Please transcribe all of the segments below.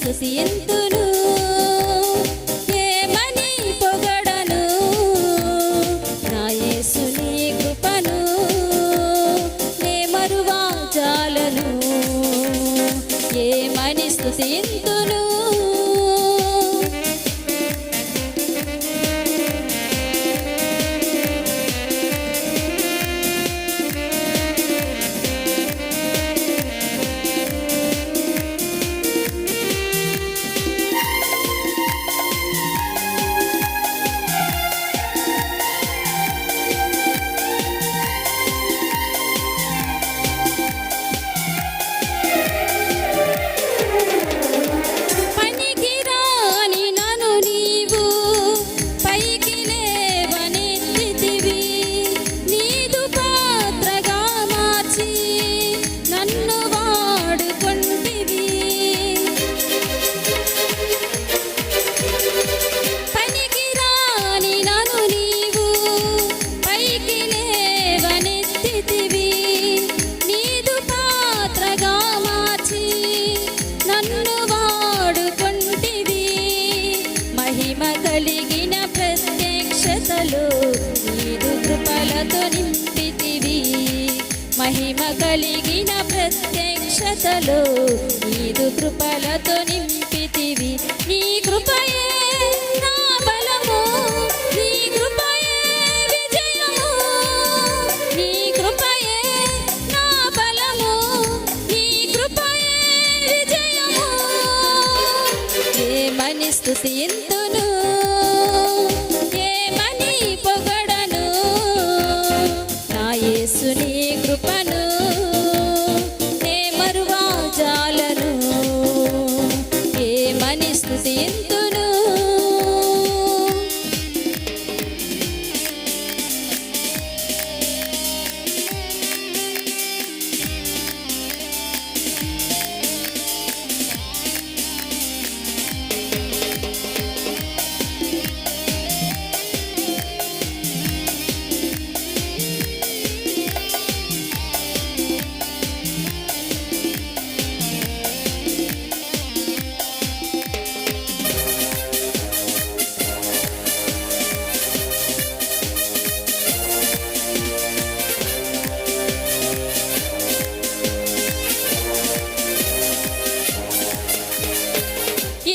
స్తుతింతును, ఏమని పొగడను నా యేసుని కృపను, నే మరువా జాలను, ఏమని స్తుతింతును. కలిగిన ప్రత్యక్షతలో నీదు కృపలతో నింపితివి, మహిమ కలిగిన ప్రత్యక్షతలో నీదు కృపలతో నింపితివి. నీ కృపయే నా బలము, నీ కృపయే విజయము, నీ కృపయే నా బలము, నీ కృపయే విజయము, ఏమని స్తుతింతును, ఏమని పొగడను నా యేసుని కృపను, నే మరువా జాలను, ఏమని స్తుతింతును.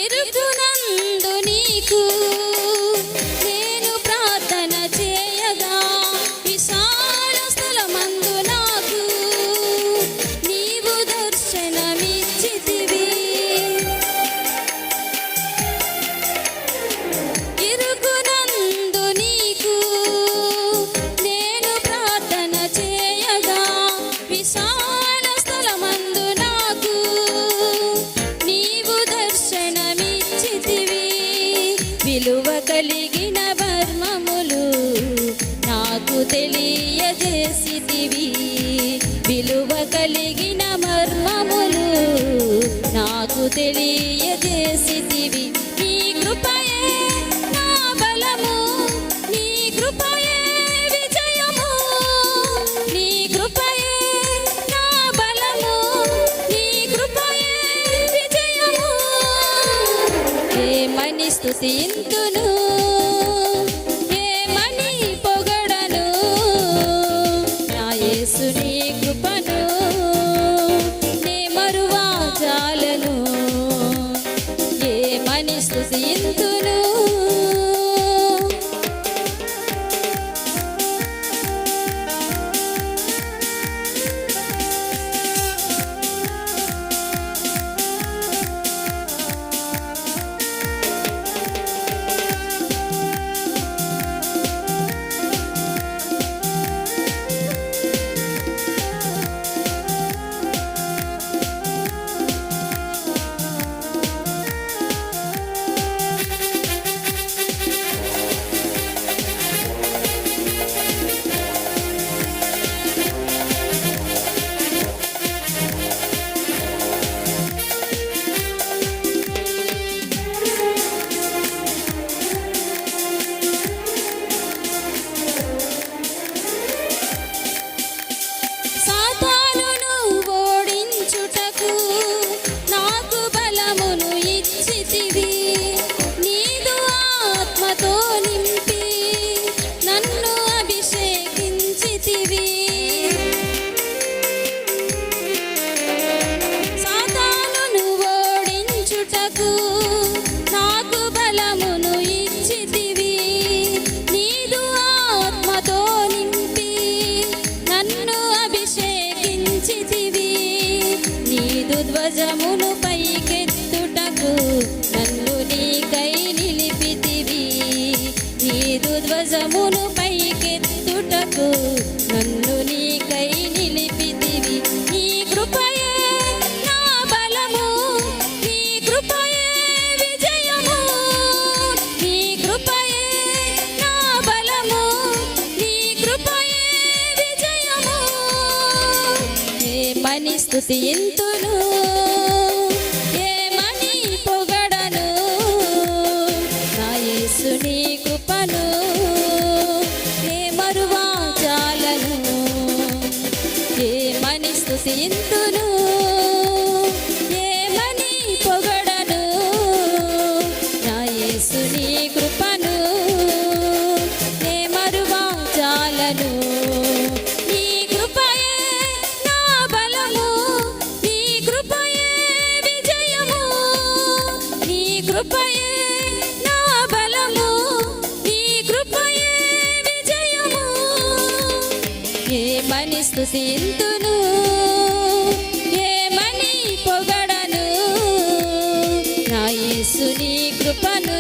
ఎరుగునందు నీకు నేను ప్రార్థన చేయగా, విశాల స్థలమందు నాకు నీవు దర్శనమిచ్చితివి. ఎరుగునందు నీకు నేను ప్రార్థన చేయగా, విశాల స్థలమందు నాకు నీవు దర్శనమిచ్చితివి. విలువ కలిగిన మర్మములు నాకు తెలియజేసితివి, విలువ కలిగిన మర్మములు నాకు తెలియజేసితివి. నీ కృపయే నా బలము, నీ కృపయే విజయము, నీ కృపయే నా బలము, నీ కృపయే విజయము, ఏమని స్తుతింతును, ఏమని పొగడను నా యేసుని కృపను, నే మరువా జాలను, ఏమని స్తుతింతును. నీదు ధ్వజమును పైకెత్తుటకు నన్ను నీకై నిలిపితివి. నీదు ధ్వజమును పైకెత్తుటకు నన్ను నీకై నిలిపితివి. నీ కృపయే నా బలము, నీ కృపయే విజయము. నీ కృపయే నా బలము, నీ కృపయే విజయము. ఏమని స్తుతింతును, ఏమని పొగడను నా యేసు నీ కృపను నే మరువా చాలను. ఏమని స్తుతింతును, ఏమని పొగడను నా యేసు నీ కృపను నే మరువా చాలను. నీ కృపయే నా బలము, నీ కృపయే విజయము. నీ కృపయే నా బలము, నీ కృపయే విజయము. ఏమని స్తుతింతును, ఏమని పొగడను నా యేసు నీ కృపను